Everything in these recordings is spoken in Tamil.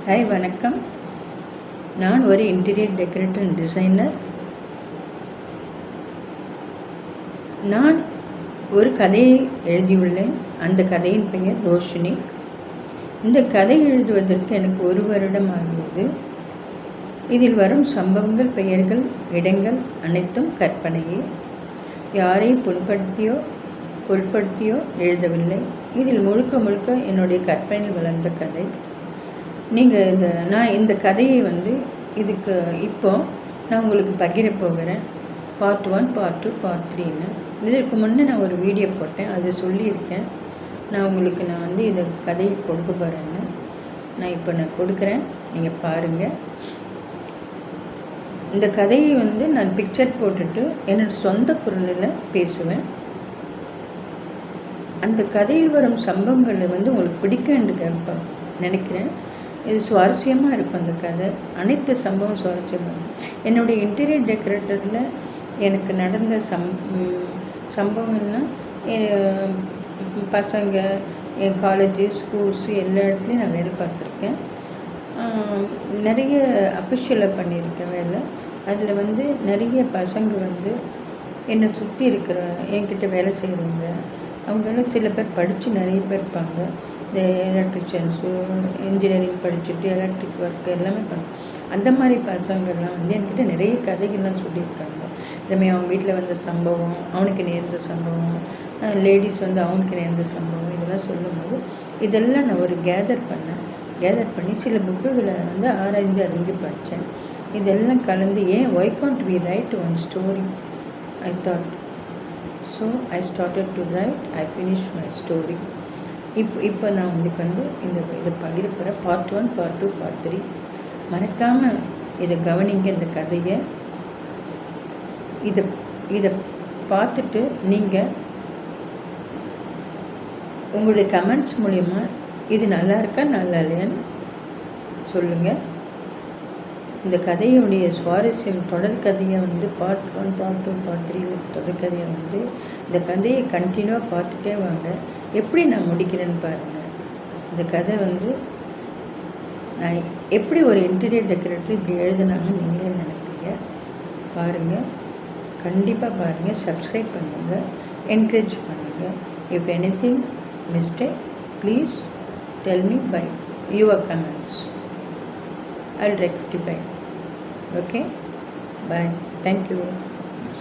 ஹாய் வணக்கம். நான் ஒரு இன்டீரியர் டெக்கரேட்டர் அண்ட் டிசைனர். நான் ஒரு கதையை எழுதியுள்ளேன். அந்த கதையின் பெயர் ரோஷினி. இந்த கதை எழுதுவதற்கு எனக்கு 1 வருடம் ஆகியது. இதில் வரும் சம்பவங்கள், பெயர்கள், இடங்கள் அனைத்தும் கற்பனையே. யாரையும் புண்படுத்தியோ பொருட்படுத்தியோ எழுதவில்லை. இதில் முழுக்க முழுக்க என்னுடைய கற்பனையில் வளர்ந்த கதை. நான் இந்த கதையை இதுக்கு நான் உங்களுக்கு பகிர போகிறேன். பார்ட் 1, பார்ட் 2, பார்ட் 3ன்னு. இதற்கு முன்னே நான் ஒரு வீடியோ போட்டேன், அது சொல்லியிருக்கேன். நான் இதை கதையை கொடுக்க போகிறேன்னு. நான் கொடுக்குறேன், நீங்கள் பாருங்கள். இந்த கதையை நான் பிக்சர் போட்டுட்டு என்னோடய சொந்த குரலில் பேசுவேன். அந்த கதையில் வரும் சம்பவங்களை உங்களுக்கு பிடிக்கும்னு நினைக்கிறேன். இது சுவாரஸ்யமாக இருக்கும். அந்த கதை அனைத்து சம்பவம் சுவாரஸ்யமாக. என்னுடைய இன்டீரியர் டெக்கரேட்டரில் எனக்கு நடந்த சம்பவம்னா, பசங்க, என் காலேஜு, ஸ்கூல்ஸு எல்லா இடத்துலையும் நான் வேலை பார்த்துருக்கேன். நிறைய அஃபிஷியலாக பண்ணியிருக்கேன் வேலை. அதில் நிறைய பசங்க என்னை சுற்றி இருக்கிற என்கிட்ட வேலை செய்கிறவங்க, அவங்களாம் சில பேர் படித்து நிறைய பேர் இருப்பாங்க. இந்த எலக்ட்ரிஷியன்ஸு, இன்ஜினியரிங் படிச்சுட்டு எலக்ட்ரிக் ஒர்க் எல்லாமே அந்த மாதிரி பசங்கள்லாம் என்கிட்ட நிறைய கதைகள்லாம் சொல்லியிருக்காங்க. இதுமாதிரி அவங்க வீட்டில் வந்த சம்பவம், அவனுக்கு நேர்ந்த சம்பவம், லேடிஸ் அவனுக்கு நேர்ந்த சம்பவம், இதெல்லாம் சொல்லும்போது இதெல்லாம் நான் ஒரு கேதர் பண்ணி சில புக்குகளை ஆராய்ஞ்சு படித்தேன். இதெல்லாம் கலந்து why can't we write one story I thought. So I started to write. I finish my story. இப்போ நான் உங்களுக்கு இதை பகிர போகிறேன். Part 1, part 2, part 3. மறக்காமல் இதை கவனிங்க. இந்த கதையை இதை பார்த்துட்டு நீங்கள் உங்களுடைய கமெண்ட்ஸ் மூலயமா இது நல்லா இருக்கா நல்லா இல்லையான்னு சொல்லுங்கள். இந்த கதையுடைய சுவாரஸ்யம் தொடர் கதையை பார்ட் 1, பார்ட் 2, பார்ட் 3 தொடர் கதையை இந்த கதையை கண்டினியூவாக பார்த்துட்டே வாங்க. எப்படி நான் முடிக்கிறேன்னு பாருங்கள். இந்த கதை நான் எப்படி ஒரு இன்டீரியர் டெக்கரேட்டர் இப்படி எழுதுனாங்கன்னு நீங்களே நினைப்பீங்க. பாருங்கள், கண்டிப்பாக பாருங்கள். சப்ஸ்கிரைப் பண்ணுங்கள், என்கரேஜ் பண்ணுங்கள். If anything mistake please tell me by your comments. I'll rectify. Okay? Bye. Thank you.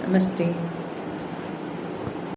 Namaste.